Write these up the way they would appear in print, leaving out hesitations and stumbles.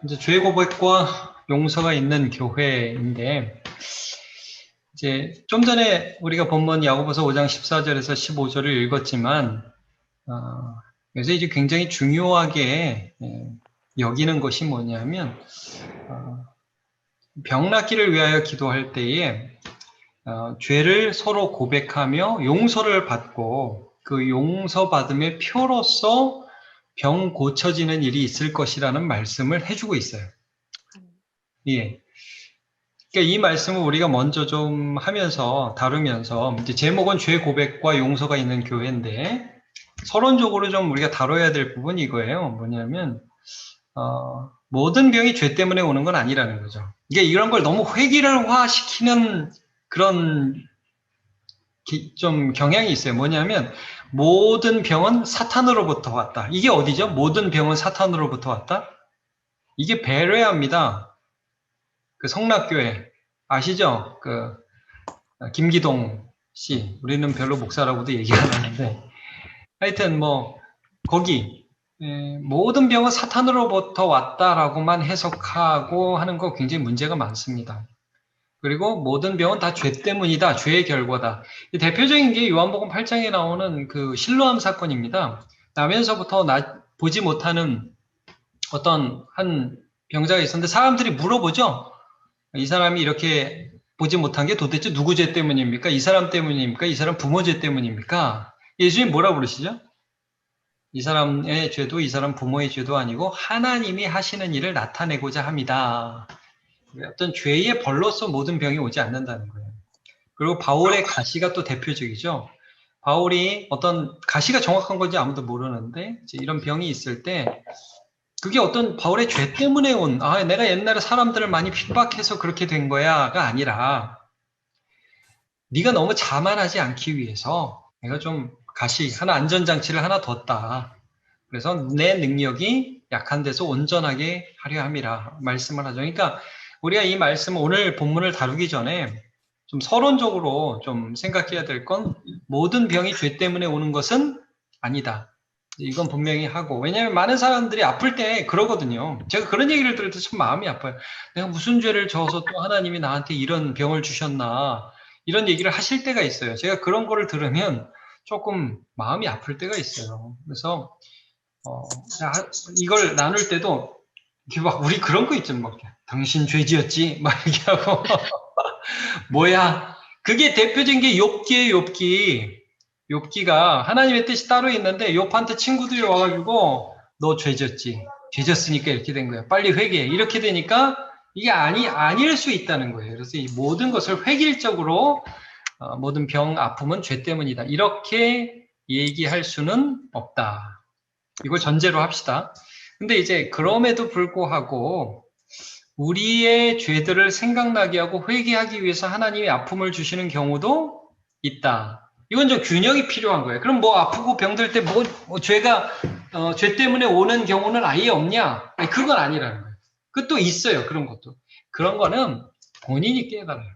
이제 죄 고백과 용서가 있는 교회인데, 이제 좀 전에 우리가 본문 야고보서 5장 14절에서 15절을 읽었지만, 어, 여기서 이제 굉장히 중요하게 여기는 것이 뭐냐면, 어, 병 낫기를 위하여 기도할 때에 죄를 서로 고백하며 용서를 받고 그 용서받음의 표로서 병 고쳐지는 일이 있을 것이라는 말씀을 해주고 있어요. 예. 그러니까 이 말씀을 우리가 먼저 좀 하면서 다루면서 이제 제목은 죄 고백과 용서가 있는 교회인데 서론적으로 좀 우리가 다뤄야 될 부분이 이거예요. 뭐냐면 모든 병이 죄 때문에 오는 건 아니라는 거죠. 이게 이런 걸 너무 획일화시키는 그런 좀 경향이 있어요. 뭐냐면 모든 병은 사탄으로부터 왔다. 이게 어디죠? 모든 병은 사탄으로부터 왔다. 이게 베레아입니다. 그 성락교회 아시죠? 그 김기동 씨, 우리는 별로 목사라고도 얘기 안 하는데, 하여튼 뭐 거기 모든 병은 사탄으로부터 왔다라고만 해석하고 하는 거 굉장히 문제가 많습니다. 그리고 모든 병은 다 죄 때문이다, 죄의 결과다. 대표적인 게 요한복음 8장에 나오는 그 실로암 사건입니다. 나면서부터 보지 못하는 어떤 한 병자가 있었는데 사람들이 물어보죠. 이 사람이 이렇게 보지 못한 게 도대체 누구 죄 때문입니까? 이 사람 때문입니까? 이 사람 부모 죄 때문입니까? 예수님 뭐라 부르시죠? 이 사람의 죄도 이 사람 부모의 죄도 아니고 하나님이 하시는 일을 나타내고자 합니다. 어떤 죄의 벌로서 모든 병이 오지 않는다는 거예요. 그리고 바울의 가시가 또 대표적이죠. 바울이 어떤 가시가 정확한 건지 아무도 모르는데 이런 병이 있을 때 그게 어떤 바울의 죄 때문에 내가 옛날에 사람들을 많이 핍박해서 그렇게 된 거야가 아니라 네가 너무 자만하지 않기 위해서 내가 좀 안전장치를 하나 뒀다. 그래서 내 능력이 약한 데서 온전하게 하려 함이라 말씀을 하죠. 그러니까 우리가 이 말씀 오늘 본문을 다루기 전에 좀 서론적으로 좀 생각해야 될 건 모든 병이 죄 때문에 오는 것은 아니다. 이건 분명히 하고 왜냐하면 많은 사람들이 아플 때 그러거든요. 제가 그런 얘기를 들을 때 참 마음이 아파요. 내가 무슨 죄를 져서 또 하나님이 나한테 이런 병을 주셨나 이런 얘기를 하실 때가 있어요. 제가 그런 거를 들으면 조금 마음이 아플 때가 있어요. 그래서 이걸 나눌 때도 막 우리 그런 거 있잖아. 막 당신 죄지었지 막 이렇게 하고 뭐야 그게 대표적인 게 욥기예요. 욥기가 하나님의 뜻이 따로 있는데 욥한테 친구들이 와가지고 너 죄졌지 죄졌으니까 이렇게 된 거야 빨리 회개해 이렇게 되니까 이게 아닐 수 있다는 거예요. 그래서 이 모든 것을 획일적으로 모든 병 아픔은 죄 때문이다 이렇게 얘기할 수는 없다. 이걸 전제로 합시다. 근데 이제 그럼에도 불구하고 우리의 죄들을 생각나게 하고 회개하기 위해서 하나님이 아픔을 주시는 경우도 있다. 이건 좀 균형이 필요한 거예요. 그럼 뭐 아프고 병들 때 죄 때문에 오는 경우는 아예 없냐? 아니, 그건 아니라는 거예요. 그것도 있어요. 그런 것도. 그런 거는 본인이 깨달아요.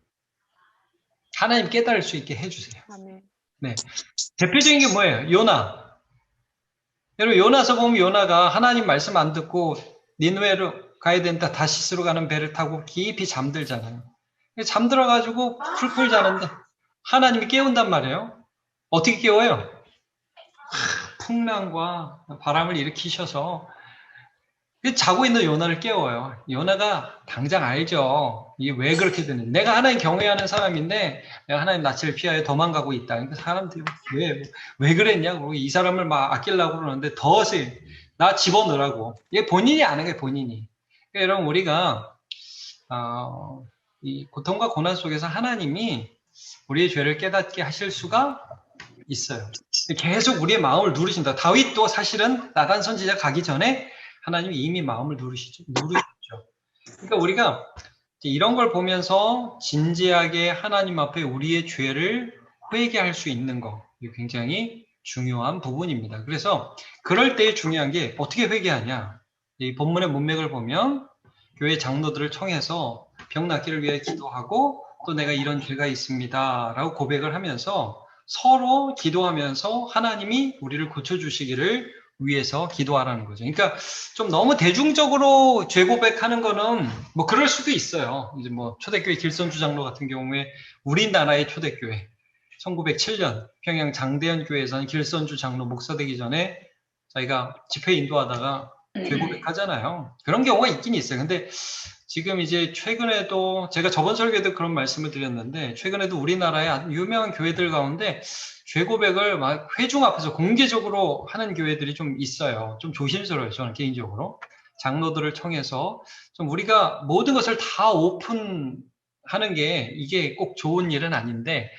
하나님 깨달을 수 있게 해주세요. 네. 대표적인 게 뭐예요? 요나. 여러분, 요나서 보면 요나가 하나님 말씀 안 듣고 니느웨로 가야 된다. 다시스로 가는 배를 타고 깊이 잠들잖아요. 잠들어가지고 풀풀 자는데 하나님이 깨운단 말이에요. 어떻게 깨워요? 풍랑과 바람을 일으키셔서 자고 있는 요나를 깨워요. 요나가 당장 알죠. 이게 왜 그렇게 되는지. 내가 하나님 경외하는 사람인데 내가 하나님 낯을 피하여 도망가고 있다. 그러니까 사람들이 왜 그랬냐고. 이 사람을 막 아끼려고 그러는데 나 집어넣으라고. 이게 본인이 아는 거예요. 본인이. 그러니까 여러분 우리가 이 고통과 고난 속에서 하나님이 우리의 죄를 깨닫게 하실 수가 있어요. 계속 우리의 마음을 누르신다. 다윗도 사실은 나단 선지자 가기 전에 하나님이 이미 마음을 누르셨죠. 그러니까 우리가 이런 걸 보면서 진지하게 하나님 앞에 우리의 죄를 회개할 수 있는 거, 이게 굉장히 중요한 부분입니다. 그래서 그럴 때 중요한 게 어떻게 회개하냐. 이 본문의 문맥을 보면 교회 장로들을 청해서 병 낫기를 위해 기도하고 또 내가 이런 죄가 있습니다. 라고 고백을 하면서 서로 기도하면서 하나님이 우리를 고쳐주시기를 위해서 기도하라는 거죠. 그러니까 좀 너무 대중적으로 죄 고백하는 거는 뭐 그럴 수도 있어요. 이제 뭐 초대교회 길선주 장로 같은 경우에 우리나라의 초대교회 1907년 평양 장대현 교회에서는 길선주 장로 목사 되기 전에 자기가 집회 인도하다가 죄 고백하잖아요. 그런 경우가 있긴 있어요. 근데 지금 이제 최근에도 제가 저번 설교에도 그런 말씀을 드렸는데 최근에도 우리나라의 유명한 교회들 가운데 죄 고백을 막 회중 앞에서 공개적으로 하는 교회들이 좀 있어요. 좀 조심스러워요. 저는 개인적으로. 장로들을 통해서 좀 우리가 모든 것을 다 오픈하는 게 이게 꼭 좋은 일은 아닌데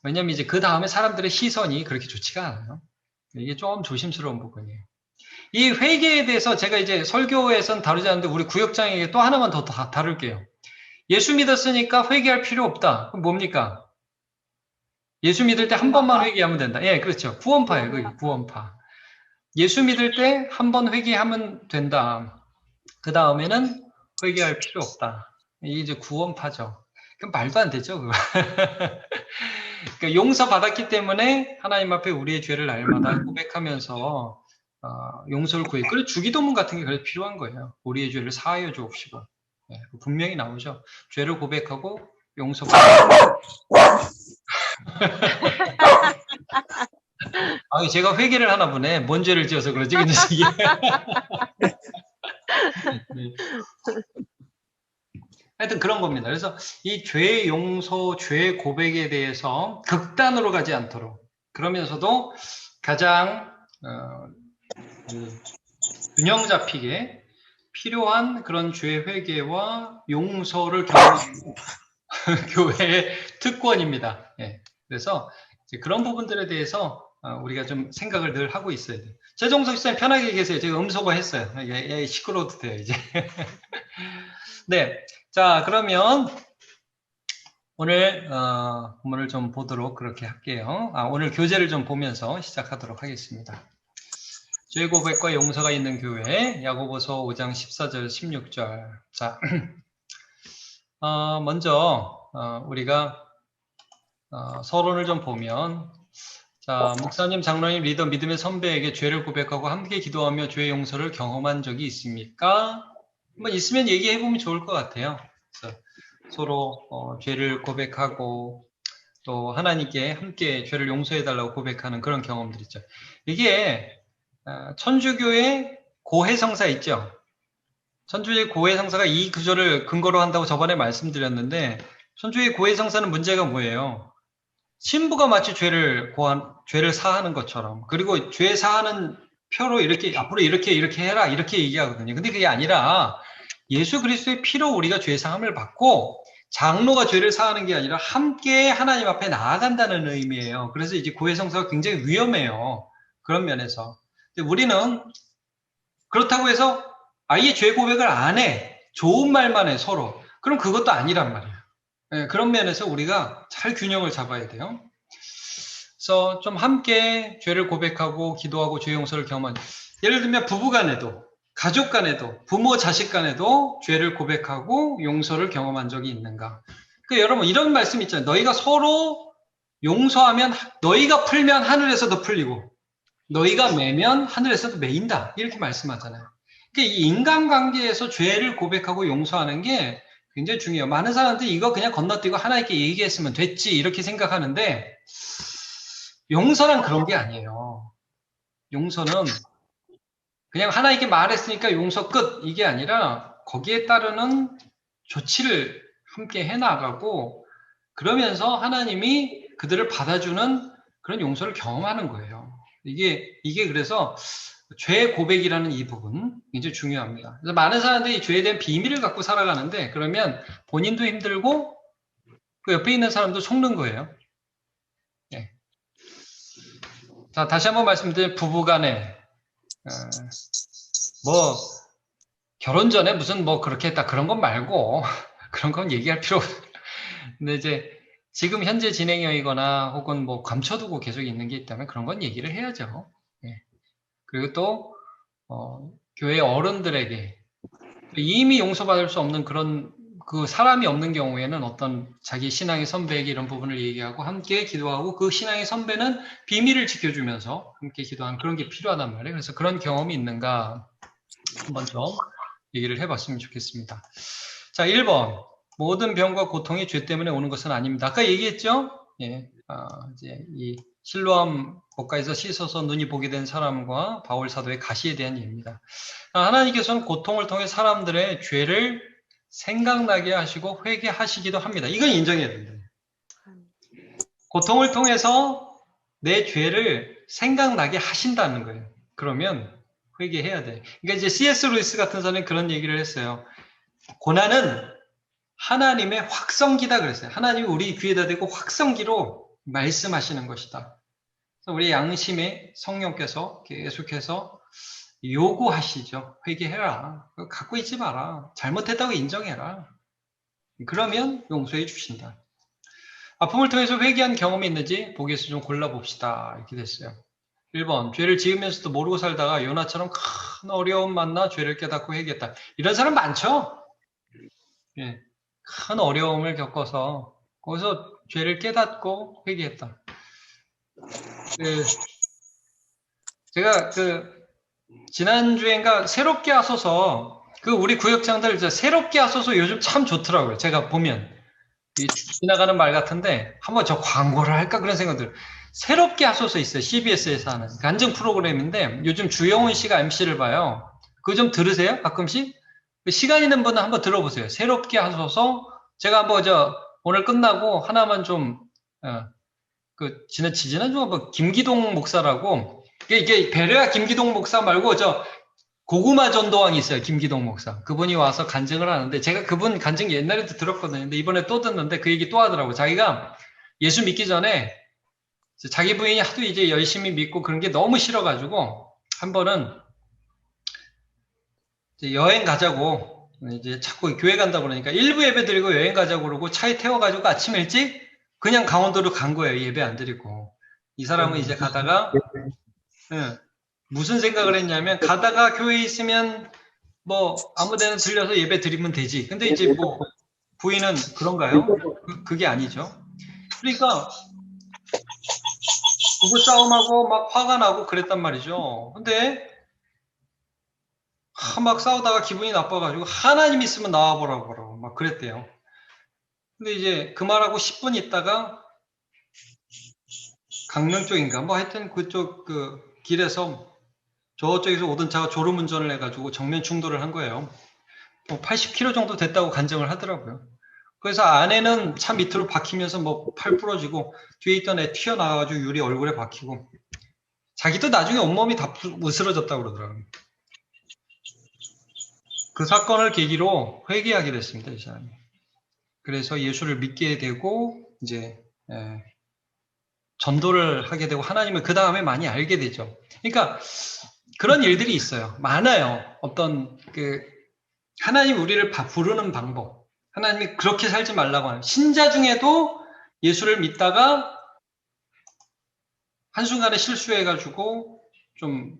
왜냐면 이제 그 다음에 사람들의 시선이 그렇게 좋지가 않아요. 이게 좀 조심스러운 부분이에요. 이 회개에 대해서 제가 이제 설교에선 다루지 않는데 우리 구역장에게 또 하나만 더 다룰게요. 예수 믿었으니까 회개할 필요 없다. 그럼 뭡니까? 예수 믿을 때 한 번만 회개하면 된다. 예, 그렇죠. 구원파예요. 그게 구원파. 예수 믿을 때 한 번 회개하면 된다. 그 다음에는 회개할 필요 없다. 이게 이제 구원파죠. 그럼 말도 안 되죠, 그거. 그러니까 용서받았기 때문에 하나님 앞에 우리의 죄를 날마다 고백하면서 용서를 구해. 그리고 주기도문 같은 게 그래서 필요한 거예요. 우리의 죄를 사하여 주옵시고. 네, 분명히 나오죠. 죄를 고백하고 용서받고. 제가 회개를 하나 보네. 뭔 죄를 지어서 그러지? 그 녀석이. 네. 하여튼 그런 겁니다. 그래서 이 죄 용서, 죄 고백에 대해서 극단으로 가지 않도록 그러면서도 가장 균형 잡히게 필요한 그런 죄 회개와 용서를 경험하는 교회의 특권입니다. 예. 그래서 이제 그런 부분들에 대해서 우리가 좀 생각을 늘 하고 있어야 돼요. 최종석 시장님 편하게 계세요. 제가 음소거 했어요. 시끄러워도 돼요, 이제. 네. 자, 그러면 오늘 본문을 좀 보도록 그렇게 할게요. 오늘 교재를 좀 보면서 시작하도록 하겠습니다. 죄 고백과 용서가 있는 교회 야고보서 5장 14절 16절. 자, 먼저 우리가 서론을 좀 보면 자, 목사님, 장로님, 리더, 믿음의 선배에게 죄를 고백하고 함께 기도하며 죄 용서를 경험한 적이 있습니까? 뭐 있으면 얘기해 보면 좋을 것 같아요. 그래서 서로 죄를 고백하고 또 하나님께 함께 죄를 용서해 달라고 고백하는 그런 경험들 있죠. 이게 천주교의 고해성사 있죠. 천주의 고해성사가 이 구절을 근거로 한다고 저번에 말씀드렸는데 천주의 고해성사는 문제가 뭐예요? 신부가 마치 죄를 사하는 것처럼 그리고 죄 사하는 표로 이렇게 앞으로 이렇게 해라 이렇게 얘기하거든요. 근데 그게 아니라 예수 그리스도의 피로 우리가 죄 사함을 받고 장로가 죄를 사하는 게 아니라 함께 하나님 앞에 나아간다는 의미예요. 그래서 이제 고해성사가 굉장히 위험해요. 그런 면에서. 근데 우리는 그렇다고 해서 아예 죄 고백을 안 해. 좋은 말만 해, 서로. 그럼 그것도 아니란 말이에요. 네, 그런 면에서 우리가 잘 균형을 잡아야 돼요. 그래서 좀 함께 죄를 고백하고 기도하고 죄 용서를 경험한, 예를 들면 부부 간에도, 가족 간에도, 부모 자식 간에도 죄를 고백하고 용서를 경험한 적이 있는가. 그러니까 여러분 이런 말씀 있잖아요. 너희가 서로 용서하면, 너희가 풀면 하늘에서도 풀리고 너희가 매면 하늘에서도 매인다. 이렇게 말씀하잖아요. 그러니까 이 인간관계에서 죄를 고백하고 용서하는 게 굉장히 중요해요. 많은 사람들이 이거 그냥 건너뛰고 하나님께 얘기했으면 됐지 이렇게 생각하는데 용서는 그런 게 아니에요. 용서는 그냥 하나님께 말했으니까 용서 끝 이게 아니라 거기에 따르는 조치를 함께 해나가고 그러면서 하나님이 그들을 받아주는 그런 용서를 경험하는 거예요. 이게 그래서 죄 고백이라는 이 부분 굉장히 중요합니다. 그래서 많은 사람들이 죄에 대한 비밀을 갖고 살아가는데 그러면 본인도 힘들고 그 옆에 있는 사람도 속는 거예요. 네. 자, 다시 한번 말씀드리면 부부간에 뭐 결혼 전에 무슨 뭐 그렇게 했다 그런 건 말고 그런 건 얘기할 필요 없어요. 근데 이제 지금 현재 진행형이거나 혹은 뭐 감춰두고 계속 있는 게 있다면 그런 건 얘기를 해야죠. 네. 그리고 또 교회 어른들에게 이미 용서받을 수 없는 그런 그 사람이 없는 경우에는 어떤 자기 신앙의 선배에게 이런 부분을 얘기하고 함께 기도하고 그 신앙의 선배는 비밀을 지켜주면서 함께 기도하는 그런 게 필요하단 말이에요. 그래서 그런 경험이 있는가 한번 좀 얘기를 해봤으면 좋겠습니다. 자, 1번. 모든 병과 고통이 죄 때문에 오는 것은 아닙니다. 아까 얘기했죠? 예, 이제 이 실로암 고가에서 씻어서 눈이 보게 된 사람과 바울 사도의 가시에 대한 얘기입니다. 하나님께서는 고통을 통해 사람들의 죄를 생각나게 하시고 회개하시기도 합니다. 이건 인정해야 된다. 고통을 통해서 내 죄를 생각나게 하신다는 거예요. 그러면 회개해야 돼. 그러니까 이제 C.S. 루이스 같은 사람이 그런 얘기를 했어요. 고난은 하나님의 확성기다 그랬어요. 하나님이 우리 귀에다 대고 확성기로 말씀하시는 것이다. 그래서 우리 양심의 성령께서 계속해서 요구하시죠. 회개해라. 갖고 있지 마라. 잘못했다고 인정해라. 그러면 용서해 주신다. 아픔을 통해서 회개한 경험이 있는지 보기에서 좀 골라봅시다. 이렇게 됐어요. 1번, 죄를 지으면서도 모르고 살다가 요나처럼 큰 어려움 만나 죄를 깨닫고 회개했다. 이런 사람 많죠? 예, 큰 어려움을 겪어서 거기서 죄를 깨닫고 회개했다. 제가 지난주엔가 새롭게 하소서 우리 구역장들 새롭게 하소서 요즘 참 좋더라고요. 제가 보면 지나가는 말 같은데 한번 저 광고를 할까 그런 생각들. 새롭게 하소서 있어요. CBS에서 하는 간증 프로그램인데 요즘 주영훈 씨가 MC를 봐요. 그거 좀 들으세요? 가끔씩 시간 있는 분은 한번 들어보세요. 새롭게 하소서. 제가 한번 오늘 끝나고 하나만 좀 지난주 한번 김기동 목사라고 이게 베레아 김기동 목사 말고 고구마 전도왕이 있어요. 김기동 목사. 그분이 와서 간증을 하는데 제가 그분 간증 옛날에도 들었거든요. 근데 이번에 또 듣는데 그 얘기 또 하더라고요. 자기가 예수 믿기 전에 자기 부인이 하도 이제 열심히 믿고 그런 게 너무 싫어가지고 한 번은 이제 여행 가자고 이제 자꾸 교회 간다 그러니까 일부 예배 드리고 여행 가자고 그러고 차에 태워가지고 아침 일찍 그냥 강원도로 간 거예요. 예배 안 드리고. 이 사람은 이제 가다가 무슨 생각을 했냐면 가다가 교회에 있으면 뭐 아무 데나 들려서 예배 드리면 되지. 근데 이제 뭐 부인은 그런가요? 그게 아니죠. 그러니까 부부싸움하고 막 화가 나고 그랬단 말이죠. 근데 막 싸우다가 기분이 나빠가지고 하나님 있으면 나와보라고 막 그랬대요. 근데 이제 그 말하고 10분 있다가 강릉 쪽인가 뭐 하여튼 그쪽 길에서 저쪽에서 오던 차가 졸음운전을 해가지고 정면 충돌을 한 거예요. 80km 정도 됐다고 간증을 하더라고요. 그래서 아내는 차 밑으로 박히면서 뭐 팔 부러지고 뒤에 있던 애 튀어나와가지고 유리 얼굴에 박히고 자기도 나중에 온몸이 다 으스러졌다고 그러더라고요. 그 사건을 계기로 회개하게 됐습니다. 이 사람이. 그래서 예수를 믿게 되고 이제 전도를 하게 되고 하나님을 그 다음에 많이 알게 되죠. 그러니까 그런 일들이 있어요. 많아요. 어떤 하나님 우리를 부르는 방법. 하나님이 그렇게 살지 말라고 하는 신자 중에도 예수를 믿다가 한순간에 실수해가지고 좀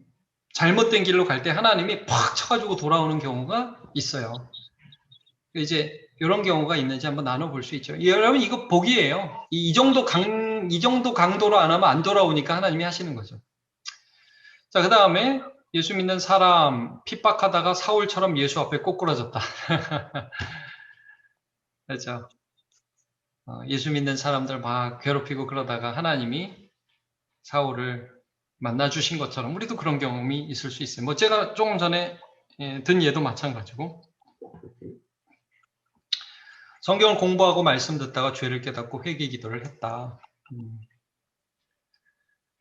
잘못된 길로 갈 때 하나님이 팍 쳐가지고 돌아오는 경우가 있어요. 이제 이런 경우가 있는지 한번 나눠볼 수 있죠. 여러분 이거 복이에요. 이 정도 강도로 안 하면 안 돌아오니까 하나님이 하시는 거죠. 자, 그 다음에 예수 믿는 사람 핍박하다가 사울처럼 예수 앞에 꼬꾸라졌다. 그렇죠. 예수 믿는 사람들 막 괴롭히고 그러다가 하나님이 사울을 만나주신 것처럼 우리도 그런 경험이 있을 수 있어요. 뭐 제가 조금 전에 든 예도 마찬가지고 성경을 공부하고 말씀 듣다가 죄를 깨닫고 회개 기도를 했다.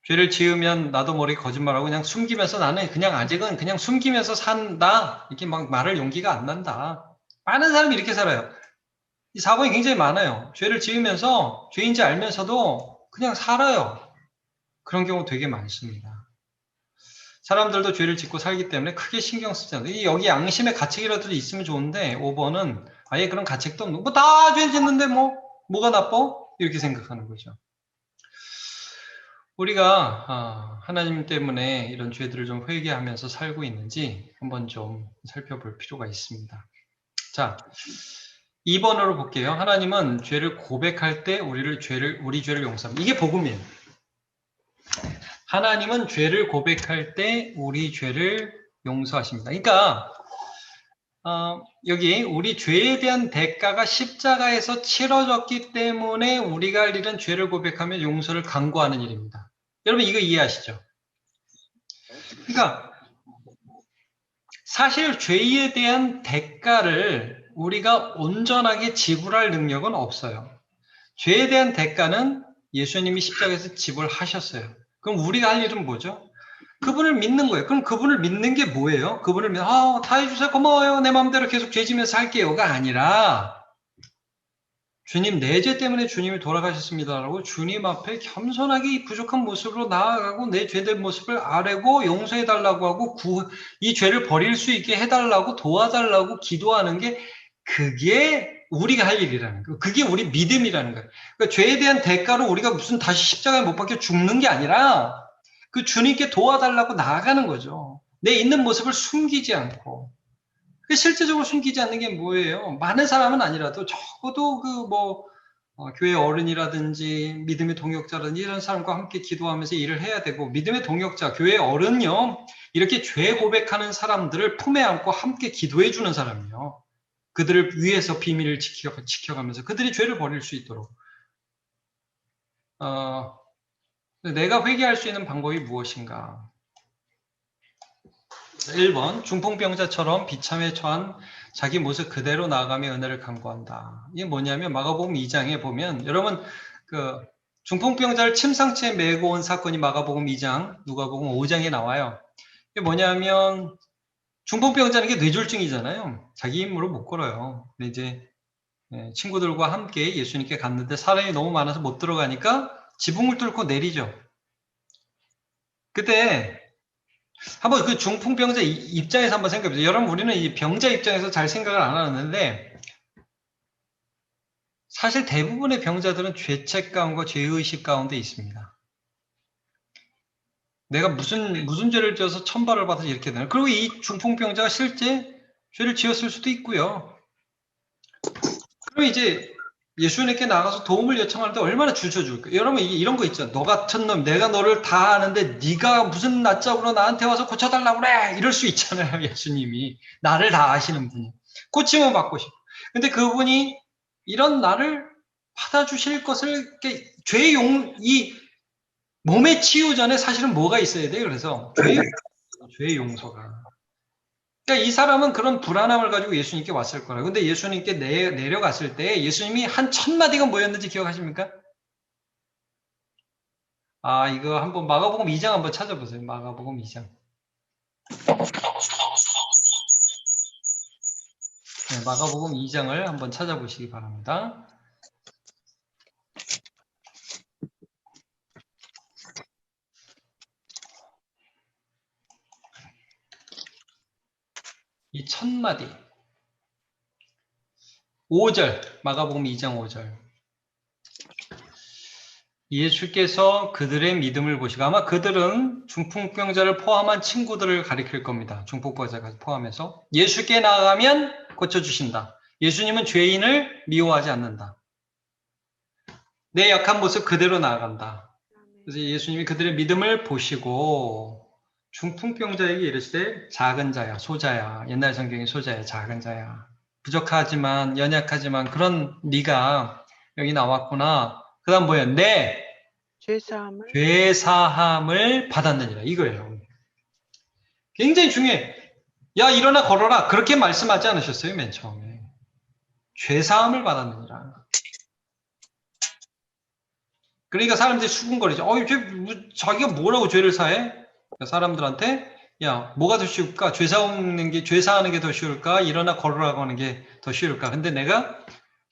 죄를 지으면 나도 모르게 거짓말하고 그냥 숨기면서 나는 그냥 아직은 그냥 숨기면서 산다. 이렇게 막 말할 용기가 안 난다. 많은 사람이 이렇게 살아요. 이 사고가 굉장히 많아요. 죄를 지으면서 죄인지 알면서도 그냥 살아요. 그런 경우 되게 많습니다. 사람들도 죄를 짓고 살기 때문에 크게 신경 쓰지 않아요. 여기 양심의 가책이라도 있으면 좋은데 5번은 아예 그런 가책도 없는 뭐 다 죄 짓는데 뭐가 나빠? 이렇게 생각하는 거죠. 우리가 하나님 때문에 이런 죄들을 좀 회개하면서 살고 있는지 한번 좀 살펴볼 필요가 있습니다. 자, 2번으로 볼게요. 하나님은 죄를 고백할 때 우리 죄를 용서합니다. 이게 복음이에요. 하나님은 죄를 고백할 때 우리 죄를 용서하십니다. 그러니까 여기 우리 죄에 대한 대가가 십자가에서 치러졌기 때문에 우리가 할 일은 죄를 고백하며 용서를 강구하는 일입니다. 여러분 이거 이해하시죠? 그러니까 사실 죄에 대한 대가를 우리가 온전하게 지불할 능력은 없어요. 죄에 대한 대가는 예수님이 십자가에서 지불하셨어요. 그럼 우리가 할 일은 뭐죠? 그분을 믿는 거예요. 그럼 그분을 믿는 게 뭐예요? 그분을 다 해주세요. 고마워요. 내 마음대로 계속 죄 지면서 할게요가 아니라 주님, 내 죄 때문에 주님이 돌아가셨습니다라고 주님 앞에 겸손하게 이 부족한 모습으로 나아가고 내 죄된 모습을 아뢰고 용서해달라고 하고 이 죄를 버릴 수 있게 해달라고 도와달라고 기도하는 게 그게 우리가 할 일이라는 거예요. 그게 우리 믿음이라는 거예요. 그러니까 죄에 대한 대가로 우리가 무슨 다시 십자가에 못 박혀 죽는 게 아니라 그 주님께 도와달라고 나아가는 거죠. 내 있는 모습을 숨기지 않고. 실제적으로 숨기지 않는 게 뭐예요? 많은 사람은 아니라도 적어도 교회 어른이라든지 믿음의 동역자라든지 이런 사람과 함께 기도하면서 일을 해야 되고, 믿음의 동역자, 교회 어른요, 이렇게 죄 고백하는 사람들을 품에 안고 함께 기도해 주는 사람이요. 그들을 위해서 비밀을 지켜가면서 그들이 죄를 버릴 수 있도록. 내가 회개할 수 있는 방법이 무엇인가? 1번, 중풍병자처럼 비참에 처한 자기 모습 그대로 나아가며 은혜를 간구한다. 이게 뭐냐면 마가복음 2장에 보면, 여러분 중풍병자를 침상체에 메고 온 사건이 마가복음 2장, 누가복음 5장에 나와요. 이게 뭐냐면 중풍병자는 게 뇌졸중이잖아요. 자기 힘으로 못 걸어요. 근데 이제 친구들과 함께 예수님께 갔는데 사람이 너무 많아서 못 들어가니까 지붕을 뚫고 내리죠. 그때 한번 그 중풍병자 입장에서 한번 생각해보세요. 여러분, 우리는 이 병자 입장에서 잘 생각을 안 하는데, 사실 대부분의 병자들은 죄책 가운데 죄의식 가운데 있습니다. 내가 무슨 죄를 지어서 천벌을 받아서 이렇게 되나. 그리고 이 중풍병자가 실제 죄를 지었을 수도 있고요. 그럼 이제 예수님께 나가서 도움을 요청할 때 얼마나 주저줄까요? 여러분, 이런 거 있죠. 너 같은 놈, 내가 너를 다 아는데 네가 무슨 낯짝으로 나한테 와서 고쳐달라고 그래! 이럴 수 있잖아요. 예수님이. 나를 다 아시는 분이. 고침을 받고 싶어. 근데 그분이 이런 나를 받아주실 것을, 이 몸의 치유 전에 사실은 뭐가 있어야 돼요? 그래서 죄의 용서가. 그러니까 이 사람은 그런 불안함을 가지고 예수님께 왔을 거라고. 근데 예수님께 내려갔을 때 예수님이 한 1000마디가 뭐였는지 기억하십니까? 이거 한번 마가복음 2장 한번 찾아보세요. 마가복음 2장. 네, 마가복음 2장을 한번 찾아보시기 바랍니다. 이 1000마디. 5절. 마가복음 2장 5절. 예수께서 그들의 믿음을 보시고, 아마 그들은 중풍병자를 포함한 친구들을 가리킬 겁니다. 중풍병자까지 포함해서. 예수께 나아가면 고쳐주신다. 예수님은 죄인을 미워하지 않는다. 내 약한 모습 그대로 나아간다. 그래서 예수님이 그들의 믿음을 보시고 중풍병자에게 이르시되 작은 자야, 소자야. 옛날 성경의 소자야, 작은 자야. 부족하지만 연약하지만 그런 네가 여기 나왔구나. 그 다음 뭐예요? 내 죄사함을 받았느니라. 이거예요. 굉장히 중요해. 야, 일어나 걸어라. 그렇게 말씀하지 않으셨어요? 맨 처음에. 죄사함을 받았느니라. 그러니까 사람들이 수군거리죠. 자기가 뭐라고 죄를 사해? 사람들한테 야, 뭐가 더 쉬울까? 죄 사하는 게 더 쉬울까? 일어나 걸으라고 하는 게 더 쉬울까? 근데 내가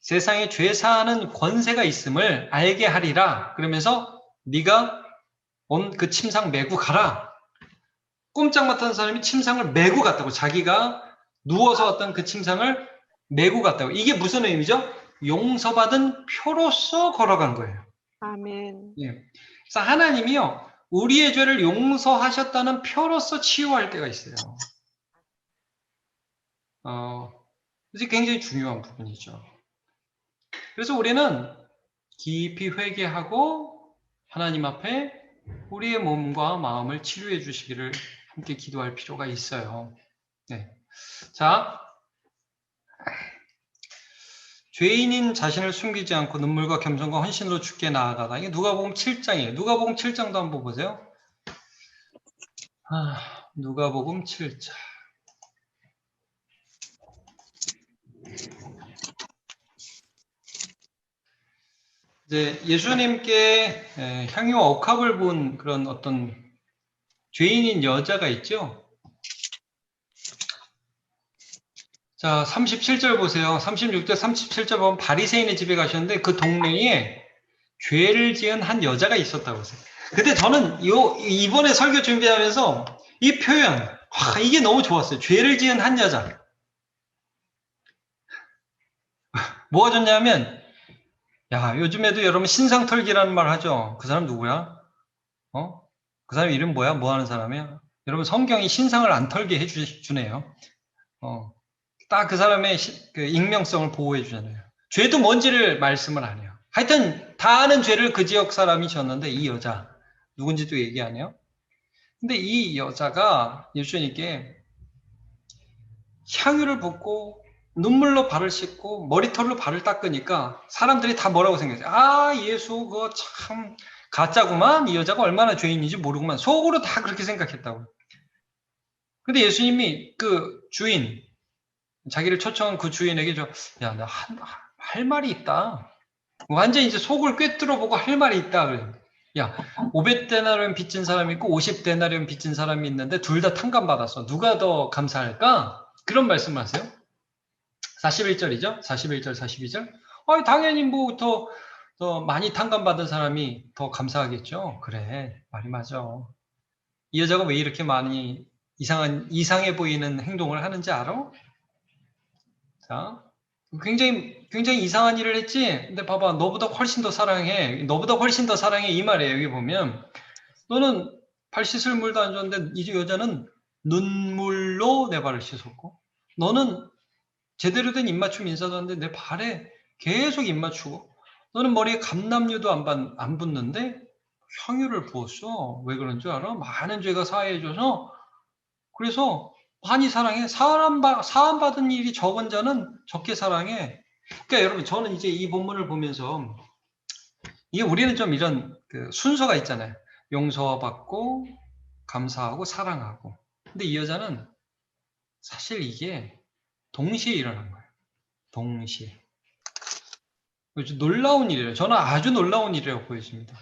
세상에 죄 사하는 권세가 있음을 알게 하리라. 그러면서 네가 온 그 침상 메고 가라. 꼼짝 못하는 사람이 침상을 메고 갔다고. 자기가 누워서 왔던 그 침상을 메고 갔다고. 이게 무슨 의미죠? 용서받은 표로서 걸어간 거예요. 아멘. 예. 그래서 하나님이요, 우리의 죄를 용서하셨다는 표로서 치유할 때가 있어요. 이게 굉장히 중요한 부분이죠. 그래서 우리는 깊이 회개하고 하나님 앞에 우리의 몸과 마음을 치료해 주시기를 함께 기도할 필요가 있어요. 네. 자, 죄인인 자신을 숨기지 않고 눈물과 겸손과 헌신으로 주께 나아가다. 이게 누가복음 7장이에요. 누가복음 7장도 한번 보세요. 누가복음 7장. 이제 예수님께 향유와 옥합을 본 그런 어떤 죄인인 여자가 있죠. 자, 37절 보세요. 36절, 37절 보면 바리새인의 집에 가셨는데 그 동네에 죄를 지은 한 여자가 있었다고 했어요. 근데 저는 이번에 설교 준비하면서 이 표현, 이게 너무 좋았어요. 죄를 지은 한 여자. 뭐가 좋냐면, 야, 요즘에도 여러분 신상털기라는 말 하죠. 그 사람 누구야? 그 사람 이름 뭐야? 뭐 하는 사람이야? 여러분 성경이 신상을 안 털게 해주네요. 딱 그 사람의 그 익명성을 보호해 주잖아요. 죄도 뭔지를 말씀을 안 해요. 하여튼 다 아는 죄를 그 지역 사람이 졌는데 이 여자 누군지도 얘기 안 해요. 근데 이 여자가 예수님께 향유를 붓고 눈물로 발을 씻고 머리털로 발을 닦으니까 사람들이 다 뭐라고 생각해요? 아, 예수 그거 참 가짜구만. 이 여자가 얼마나 죄인인지 모르구만. 속으로 다 그렇게 생각했다고. 근데 예수님이 그 주인, 자기를 초청한 그 주인에게 야, 나 할 말이 있다. 완전 이제 속을 꿰뚫어 보고 할 말이 있다. 그래요. 야, 500데나리온 빚진 사람이 있고 50데나리온 빚진 사람이 있는데 둘 다 탕감받았어. 누가 더 감사할까? 그런 말씀을 하세요. 41절이죠? 41절, 42절. 당연히 뭐 더 많이 탕감받은 사람이 더 감사하겠죠? 그래, 말이 맞아. 이 여자가 왜 이렇게 많이 이상해 보이는 행동을 하는지 알아? 자, 굉장히 이상한 일을 했지? 근데 봐봐, 너보다 훨씬 더 사랑해. 너보다 훨씬 더 사랑해. 이 말이에요. 여기 보면. 너는 발 씻을 물도 안 줬는데, 이 여자는 눈물로 내 발을 씻었고, 너는 제대로 된 입맞춤 인사도 하는데 내 발에 계속 입맞추고, 너는 머리에 감람유도 안 붓는데, 향유를 부었어. 왜 그런 줄 알아? 많은 죄가 사해져서, 그래서 많이 사랑해. 사함받은 일이 적은 자는 적게 사랑해. 그러니까 여러분, 저는 이제 이 본문을 보면서, 이게 우리는 좀 이런 그 순서가 있잖아요. 용서받고, 감사하고, 사랑하고. 근데 이 여자는 사실 이게 동시에 일어난 거예요. 동시에. 놀라운 일이에요. 저는 아주 놀라운 일이라고 보여집니다.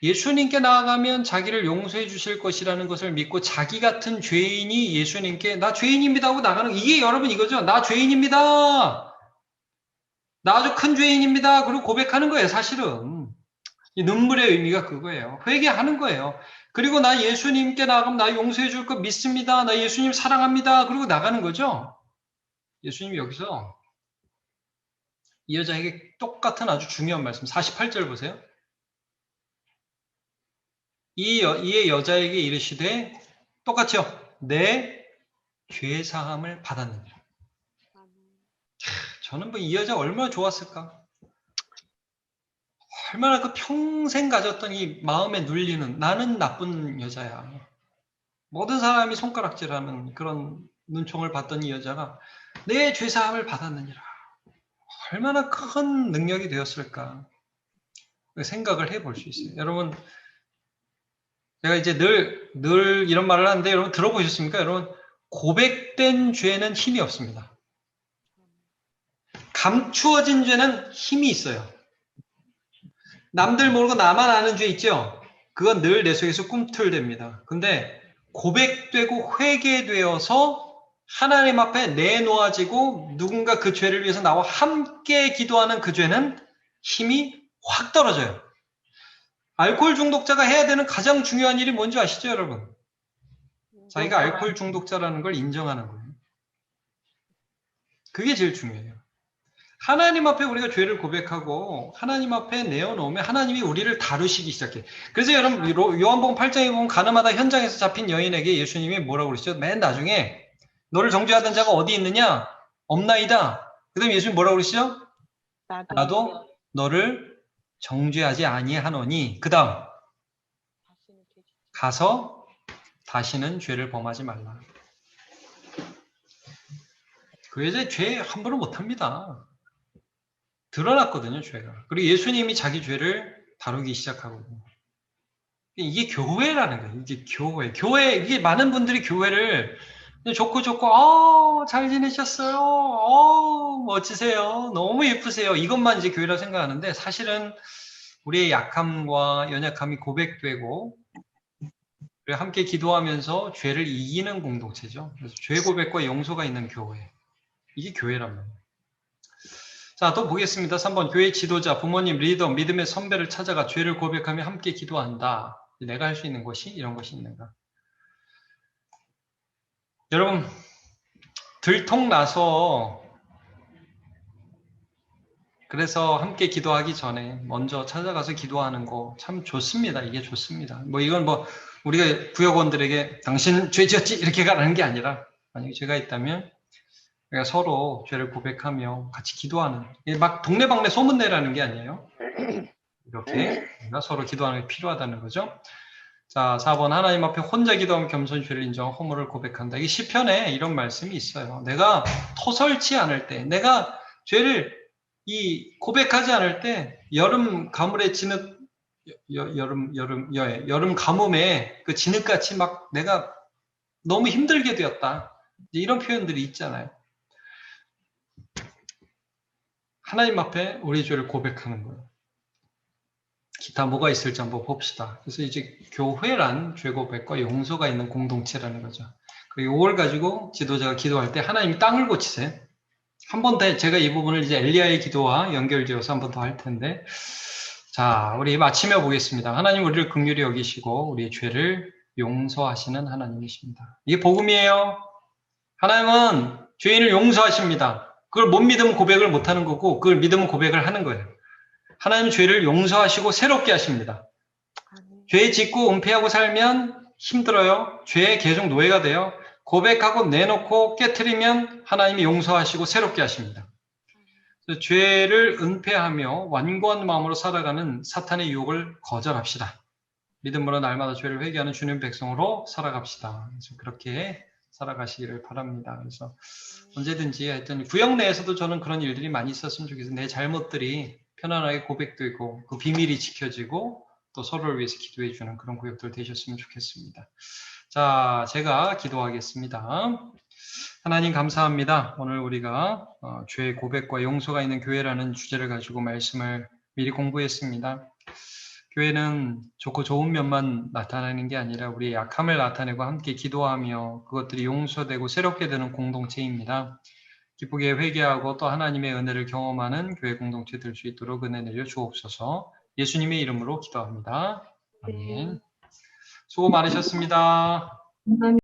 예수님께 나아가면 자기를 용서해 주실 것이라는 것을 믿고 자기 같은 죄인이 예수님께 나 죄인입니다 하고 나가는, 이게 여러분 이거죠. 나 죄인입니다. 나 아주 큰 죄인입니다. 그리고 고백하는 거예요. 사실은 이 눈물의 의미가 그거예요. 회개하는 거예요. 그리고 나 예수님께 나가면 나 용서해 줄 거 믿습니다. 나 예수님 사랑합니다. 그리고 나가는 거죠. 예수님이 여기서 이 여자에게 똑같은 아주 중요한 말씀 48절 보세요. 이의 여자에게 이르시되 똑같죠. 내 죄사함을 받았느니라. 저는 뭐 이 여자 얼마나 좋았을까. 얼마나 그 평생 가졌던 이 마음에 눌리는, 나는 나쁜 여자야. 모든 사람이 손가락질하는 그런 눈총을 받던 이 여자가 내 죄사함을 받았느니라. 얼마나 큰 능력이 되었을까 생각을 해볼 수 있어요. 여러분, 제가 이제 늘 이런 말을 하는데 여러분 들어보셨습니까? 여러분, 고백된 죄는 힘이 없습니다. 감추어진 죄는 힘이 있어요. 남들 모르고 나만 아는 죄 있죠? 그건 늘 내 속에서 꿈틀댑니다. 근데 고백되고 회개되어서 하나님 앞에 내놓아지고 누군가 그 죄를 위해서 나와 함께 기도하는 그 죄는 힘이 확 떨어져요. 알코올 중독자가 해야 되는 가장 중요한 일이 뭔지 아시죠, 여러분? 자기가 알코올 중독자라는 걸 인정하는 거예요. 그게 제일 중요해요. 하나님 앞에 우리가 죄를 고백하고 하나님 앞에 내어놓으면 하나님이 우리를 다루시기 시작해. 그래서 여러분, 요한복음 8장에 보면 가늠하다 현장에서 잡힌 여인에게 예수님이 뭐라고 그러시죠? 맨 나중에 너를 정죄하던 자가 어디 있느냐? 없나이다. 그 다음에 예수님 뭐라고 그러시죠? 나도 너를 정죄하지 아니하노니. 그 다음 가서 다시는 죄를 범하지 말라. 그 여자 죄 함부로 못합니다. 드러났거든요, 죄가. 그리고 예수님이 자기 죄를 다루기 시작하거든요. 이게 교회라는 거예요. 이게 교회, 이게 많은 분들이 교회를 좋고, 잘 지내셨어요? 멋지세요? 너무 예쁘세요? 이것만 이제 교회라고 생각하는데, 사실은 우리의 약함과 연약함이 고백되고, 그리고 함께 기도하면서 죄를 이기는 공동체죠. 그래서 죄 고백과 용서가 있는 교회. 이게 교회란 말이에요. 자, 또 보겠습니다. 3번. 교회 지도자, 부모님, 리더, 믿음의 선배를 찾아가 죄를 고백하며 함께 기도한다. 내가 할 수 있는 것이 이런 것이 있는가? 여러분, 들통나서 그래서 함께 기도하기 전에 먼저 찾아가서 기도하는 거 참 좋습니다. 이게 좋습니다. 이건 우리가 구역원들에게 당신 죄 지었지? 이렇게 가라는 게 아니라 만약에 죄가 있다면 우리가 서로 죄를 고백하며 같이 기도하는, 막 동네방네 소문내라는 게 아니에요. 이렇게 우리가 서로 기도하는 게 필요하다는 거죠. 자, 4번. 하나님 앞에 혼자 기도하면 겸손히 죄를 인정하고 허물을 고백한다. 이 시편에 이런 말씀이 있어요. 내가 토설치 않을 때, 내가 죄를 고백하지 않을 때, 여름 가물에 진흙, 여름 가뭄에 그 진흙같이 막 내가 너무 힘들게 되었다. 이런 표현들이 있잖아요. 하나님 앞에 우리 죄를 고백하는 거예요. 기타 뭐가 있을지 한번 봅시다. 그래서 이제 교회란 죄 고백과 용서가 있는 공동체라는 거죠. 그리고 이걸 가지고 지도자가 기도할 때 하나님이 땅을 고치세요. 한 번 더 제가 이 부분을 이제 엘리야의 기도와 연결지어서 한 번 더 할 텐데, 자, 우리 마치며 보겠습니다. 하나님 우리를 긍휼히 여기시고 우리의 죄를 용서하시는 하나님이십니다. 이게 복음이에요. 하나님은 죄인을 용서하십니다. 그걸 못 믿으면 고백을 못하는 거고, 그걸 믿으면 고백을 하는 거예요. 하나님은 죄를 용서하시고 새롭게 하십니다. 죄 짓고 은폐하고 살면 힘들어요. 죄에 계속 노예가 돼요. 고백하고 내놓고 깨트리면 하나님이 용서하시고 새롭게 하십니다. 죄를 은폐하며 완고한 마음으로 살아가는 사탄의 유혹을 거절합시다. 믿음으로 날마다 죄를 회개하는 주님 백성으로 살아갑시다. 그래서 그렇게 살아가시기를 바랍니다. 그래서 언제든지 하여튼 구역 내에서도 저는 그런 일들이 많이 있었으면 좋겠어요. 내 잘못들이 편안하게 고백되고 그 비밀이 지켜지고 또 서로를 위해서 기도해주는 그런 구역들 되셨으면 좋겠습니다. 자, 제가 기도하겠습니다. 하나님 감사합니다. 오늘 우리가 죄의 고백과 용서가 있는 교회라는 주제를 가지고 말씀을 미리 공부했습니다. 교회는 좋고 좋은 면만 나타나는 게 아니라 우리의 약함을 나타내고 함께 기도하며 그것들이 용서되고 새롭게 되는 공동체입니다. 기쁘게 회개하고 또 하나님의 은혜를 경험하는 교회 공동체 될 수 있도록 은혜 내려 주옵소서. 예수님의 이름으로 기도합니다. 아멘. 수고 많으셨습니다.